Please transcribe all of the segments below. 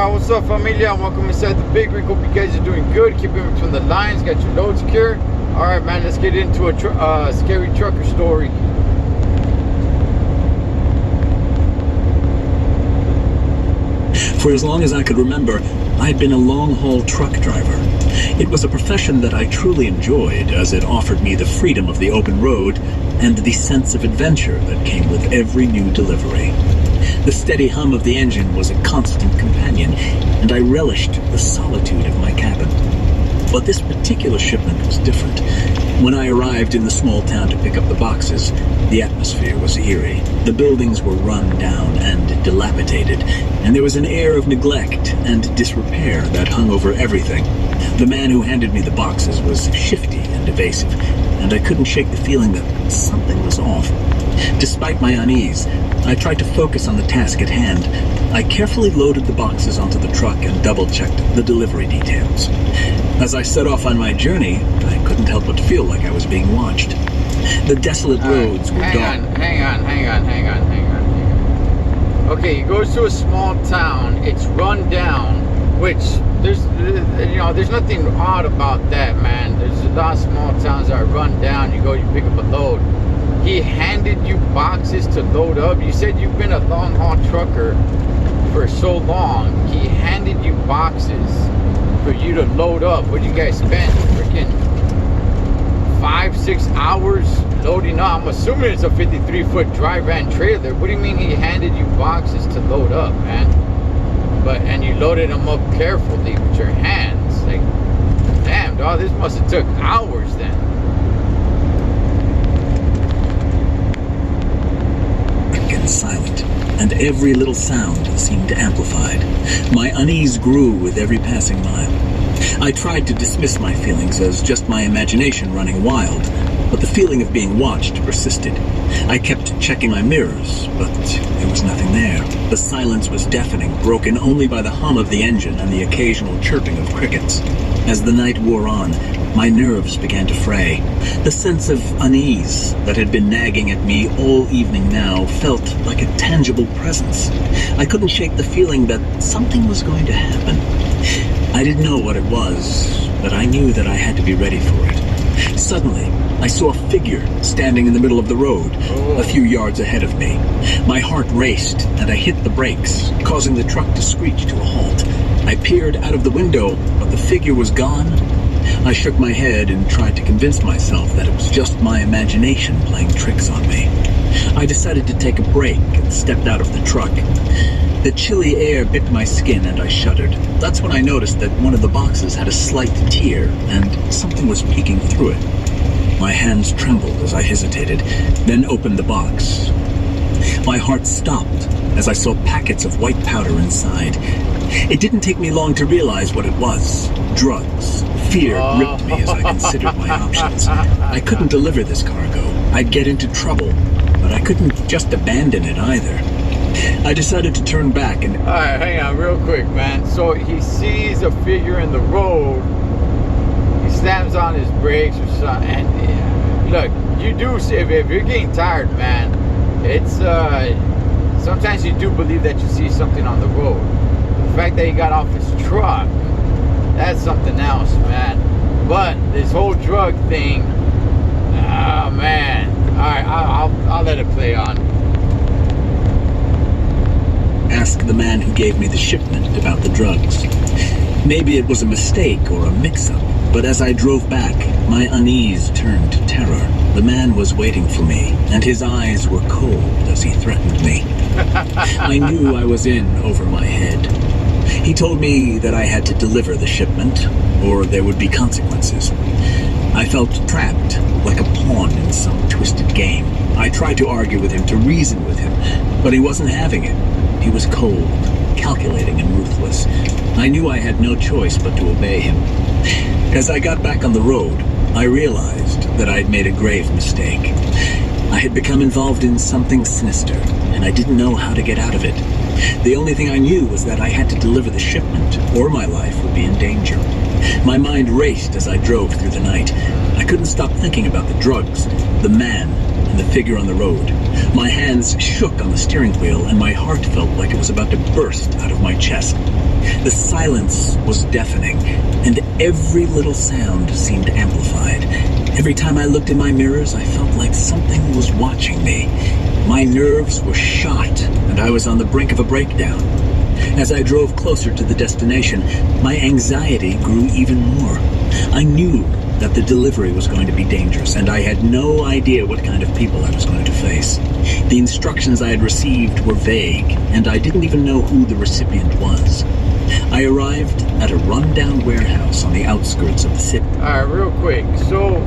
what's up, familia? Welcome inside the Big Rig. Hope you guys are doing good. Keeping in between the lines. Got your load secure. Alright, man, let's get into a scary trucker story. For as long as I could remember, I'd been a long-haul truck driver. It was a profession that I truly enjoyed, as it offered me the freedom of the open road and the sense of adventure that came with every new delivery. The steady hum of the engine was a constant companion, and I relished the solitude of my cabin. But this particular shipment was different. When I arrived in the small town to pick up the boxes, the atmosphere was eerie. The buildings were run down and dilapidated, and there was an air of neglect and disrepair that hung over everything. The man who handed me the boxes was shifty and evasive, and I couldn't shake the feeling that something was off. Despite my unease, I tried to focus on the task at hand. I carefully loaded the boxes onto the truck and double-checked the delivery details. As I set off on my journey, I couldn't help but feel like I was being watched. The desolate roads were dark. Hang on. Okay, he goes to a small town. It's run down, which there's nothing odd about that, man. There's a lot of small towns that are run down. You go, you pick up a load. He handed you boxes to load up. You said you've been a long haul trucker for so long. He handed you boxes for you to load up. What did you guys spend? Freaking 5-6 hours loading up. I'm assuming it's a 53-foot dry van trailer. What do you mean he handed you boxes to load up, man? And you loaded them up carefully with your hands. Like, damn, dog, this must have took hours then. Silent, and every little sound seemed amplified. My unease grew with every passing mile. I tried to dismiss my feelings as just my imagination running wild, but the feeling of being watched persisted. I kept checking my mirrors, but there was nothing there. The silence was deafening, broken only by the hum of the engine and the occasional chirping of crickets. As the night wore on, my nerves began to fray. The sense of unease that had been nagging at me all evening now felt like a tangible presence. I couldn't shake the feeling that something was going to happen. I didn't know what it was, but I knew that I had to be ready for it. Suddenly, I saw a figure standing in the middle of the road, a few yards ahead of me. My heart raced, and I hit the brakes, causing the truck to screech to a halt. I peered out of the window, but the figure was gone. I shook my head and tried to convince myself that it was just my imagination playing tricks on me. I decided to take a break and stepped out of the truck. The chilly air bit my skin and I shuddered. That's when I noticed that one of the boxes had a slight tear and something was peeking through it. My hands trembled as I hesitated, then opened the box. My heart stopped as I saw packets of white powder inside. It didn't take me long to realize what it was. Drugs. Fear gripped me as I considered my options. I couldn't deliver this cargo. I'd get into trouble, but I couldn't just abandon it either. I decided to turn back and... Alright, hang on real quick, man. So he sees a figure in the road. He slams on his brakes or something. And look, you do say, if you're getting tired, man, it's sometimes you do believe that you see something on the road. The fact that he got off his truck, that's something else, man. But this whole drug thing, oh man. Alright, I'll let it play on. Asked the man who gave me the shipment about the drugs. Maybe it was a mistake or a mix-up, but as I drove back, my unease turned to terror. The man was waiting for me, and his eyes were cold as he threatened me. I knew I was in over my head. He told me that I had to deliver the shipment, or there would be consequences. I felt trapped, like a pawn in some twisted game. I tried to argue with him, to reason with him, but he wasn't having it. He was cold, calculating, and ruthless. I knew I had no choice but to obey him. As I got back on the road, I realized that I'd made a grave mistake. I had become involved in something sinister, and I didn't know how to get out of it. The only thing I knew was that I had to deliver the shipment, or my life would be in danger. My mind raced as I drove through the night. I couldn't stop thinking about the drugs, the man, and the figure on the road. My hands shook on the steering wheel, and my heart felt like it was about to burst out of my chest. The silence was deafening, and every little sound seemed amplified. Every time I looked in my mirrors, I felt like something was watching me. My nerves were shot, and I was on the brink of a breakdown. As I drove closer to the destination, my anxiety grew even more. I knew that the delivery was going to be dangerous, and I had no idea what kind of people I was going to face. The instructions I had received were vague, and I didn't even know who the recipient was. I arrived at a rundown warehouse on the outskirts of the city. All right, real quick. So,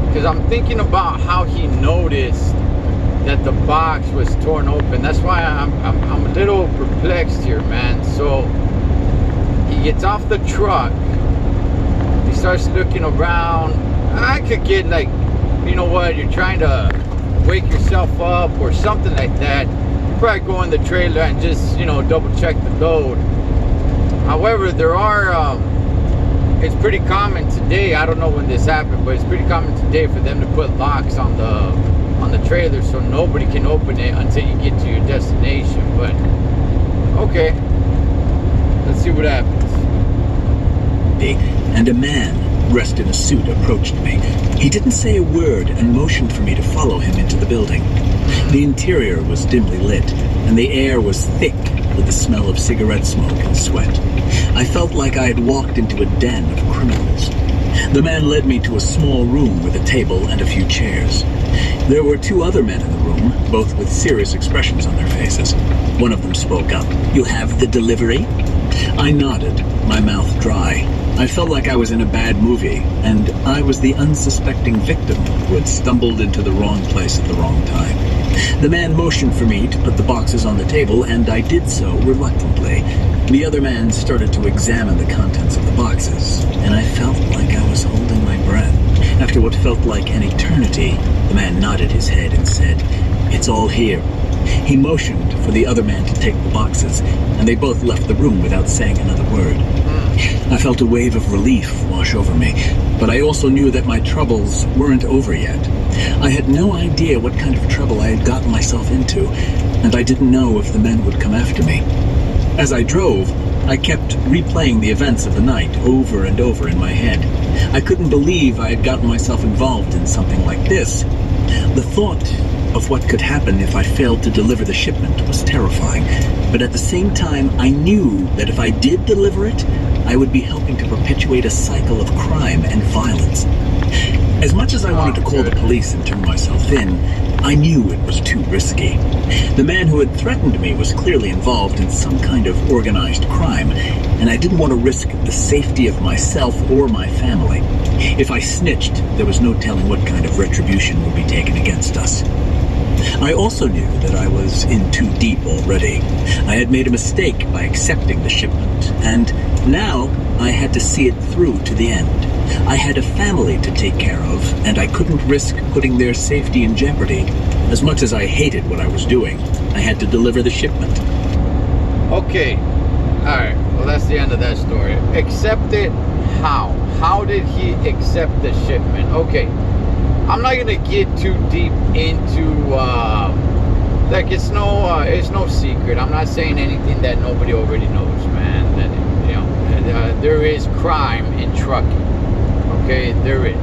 because I'm thinking about how he noticed that the box was torn open. That's why I'm a little perplexed here, man. So he gets off the truck. He starts looking around. I could get like, you know what? You're trying to wake yourself up or something like that. Probably go in the trailer and just, you know, double check the load. However, there are. It's pretty common today. I don't know when this happened, but it's pretty common today for them to put locks on the trailer so nobody can open it until you get to your destination. But okay, let's see what happens. And a man dressed in a suit approached me. He didn't say a word and motioned for me to follow him into the building. The interior was dimly lit, and the air was thick with the smell of cigarette smoke and sweat. I felt like I had walked into a den of criminals. The man led me to a small room with a table and a few chairs. There were two other men in the room, both with serious expressions on their faces. One of them spoke up. "You have the delivery?" I nodded, my mouth dry. I felt like I was in a bad movie, and I was the unsuspecting victim who had stumbled into the wrong place at the wrong time. The man motioned for me to put the boxes on the table, and I did so reluctantly. The other man started to examine the contents of the boxes, and I felt like I was holding my breath. After what felt like an eternity, the man nodded his head and said, "It's all here." He motioned for the other man to take the boxes, and they both left the room without saying another word. I felt a wave of relief wash over me, but I also knew that my troubles weren't over yet. I had no idea what kind of trouble I had gotten myself into, and I didn't know if the men would come after me. As I drove, I kept replaying the events of the night over and over in my head. I couldn't believe I had gotten myself involved in something like this. The thought of what could happen if I failed to deliver the shipment was terrifying, but at the same time, I knew that if I did deliver it, I would be helping to perpetuate a cycle of crime and violence. As much as I wanted to call the police and turn myself in, I knew it was too risky. The man who had threatened me was clearly involved in some kind of organized crime, and I didn't want to risk the safety of myself or my family. If I snitched, there was no telling what kind of retribution would be taken against us. I also knew that I was in too deep already. I had made a mistake by accepting the shipment, and now I had to see it through to the end. I had a family to take care of, and I couldn't risk putting their safety in jeopardy. As much as I hated what I was doing, I had to deliver the shipment. Okay, alright, well that's the end of that story. Accept it how? How did he accept the shipment? Okay, I'm not gonna get too deep into like it's no secret. I'm not saying anything that nobody already knows, man. That, you know, there is crime in trucking. Okay, there is.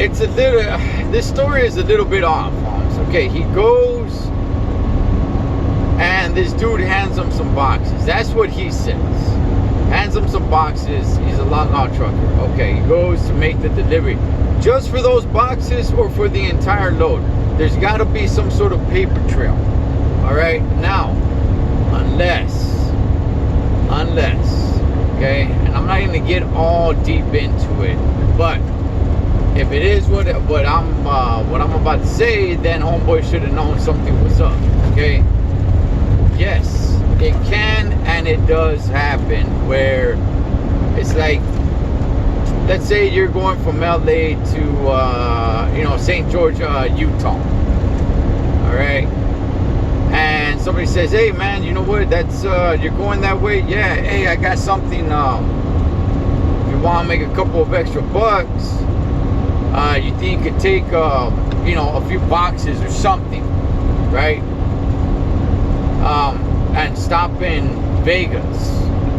It's a little. This story is a little bit off. Okay, he goes and this dude hands him some boxes. That's what he says. Hands him some boxes. He's a long haul trucker. Okay, he goes to make the delivery. Just for those boxes or for the entire load? There's got to be some sort of paper trail. All right. Now, unless, okay, and I'm not going to get all deep into it, but if it is what I'm about to say, then homeboy should have known something was up. Okay. Yes, it can and it does happen where it's like, let's say you're going from LA to St. George, Utah. All right, and somebody says, "Hey man, you know what? That's you're going that way? Yeah. Hey, I got something. want to make a couple of extra bucks, you think you could take, you know, a few boxes or something, right? And stop in Vegas,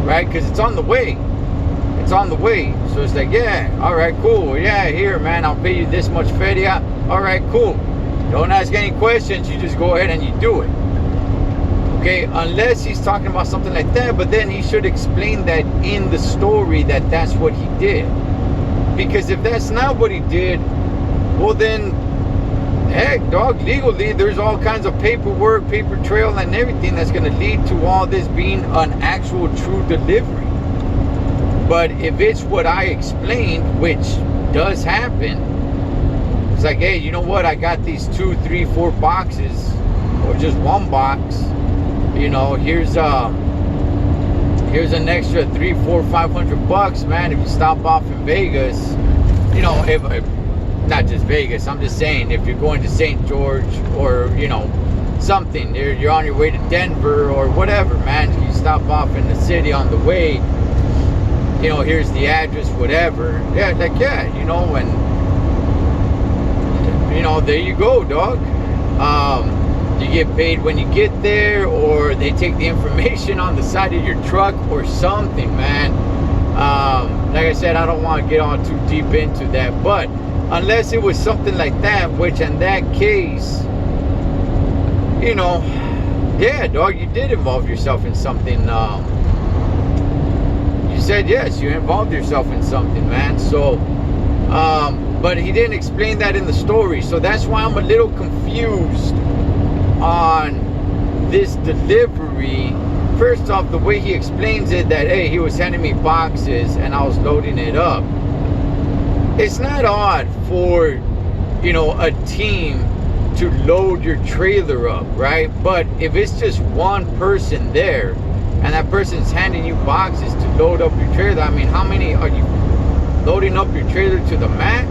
right? Because it's on the way. It's on the way. So it's like, yeah, all right, cool. Yeah, here, man, I'll pay you this much feria. All right, cool. Don't ask any questions. You just go ahead and you do it. Okay, unless he's talking about something like that, but then he should explain that in the story that that's what he did. Because if that's not what he did, well then, heck, dog, legally, there's all kinds of paperwork, paper trail, and everything that's going to lead to all this being an actual true delivery. But if it's what I explained, which does happen, it's like, hey, you know what? I got these 2, 3, 4 boxes, or just one box. You know, here's an extra 3, 4, 500 bucks, man. If you stop off in Vegas, you know, if not just Vegas, I'm just saying, if you're going to St. George or, you know, something, you're on your way to Denver or whatever, man, you stop off in the city on the way, you know, here's the address, whatever. Yeah, like, yeah, you know, and, you know, there you go, dog. You get paid when you get there, or they take the information on the side of your truck or something, man. Like I said, I don't want to get on too deep into that, but unless it was something like that, which in that case, you know, yeah, dog, you did involve yourself in something. You said yes, you involved yourself in something, man. So, but he didn't explain that in the story, so that's why I'm a little confused on this delivery. First off, the way he explains it, that hey, he was sending me boxes and I was loading it up. It's not odd for, you know, a team to load your trailer up, right? But if it's just one person there and that person's handing you boxes to load up your trailer, I mean, how many are you loading up your trailer to the max?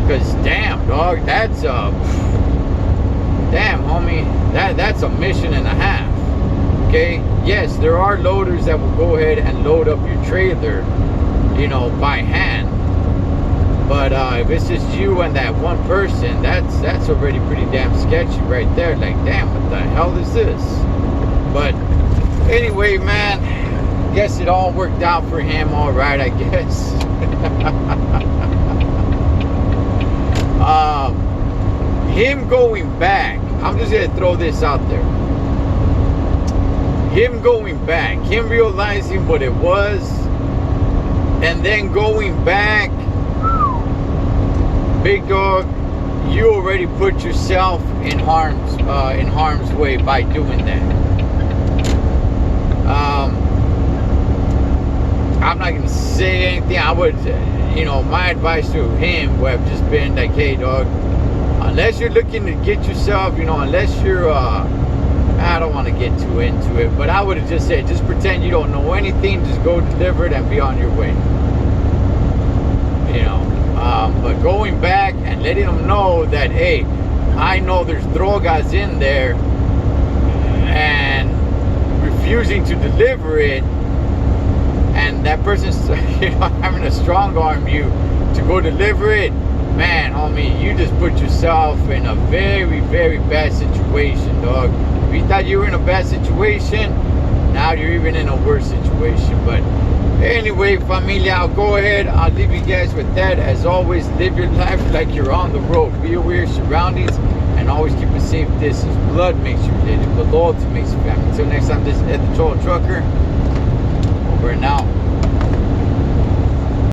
Because damn, dog, that's damn, homie, that's a mission and a half. Okay, yes, there are loaders that will go ahead and load up your trailer, you know, by hand. But if it's just you and that one person, that's already pretty damn sketchy right there. Like, damn, what the hell is this? But anyway, man, guess it all worked out for him, all right, I guess. Him going back, I'm just gonna throw this out there. Him going back, him realizing what it was, and then going back, big dog, you already put yourself in harm's way by doing that. I'm not gonna say anything. I would, you know, my advice to him would have just been like, hey, dog, unless you're looking to get yourself, you know, unless you're, I don't want to get too into it, but I would have just said, just pretend you don't know anything, just go deliver it and be on your way. You know, but going back and letting them know that, hey, I know there's drogas in there, and refusing to deliver it, and that person's, you know, having to strong arm you to go deliver it, man, homie, you just put yourself in a very, very bad situation, dog. If you thought you were in a bad situation, now you're even in a worse situation. But anyway, familia, I'll go ahead. I'll leave you guys with that. As always, live your life like you're on the road. Be aware of your surroundings and always keep a safe distance. Blood makes you related, but loyalty makes you family. Until next time, this is Ed the Troll Trucker. Over and out.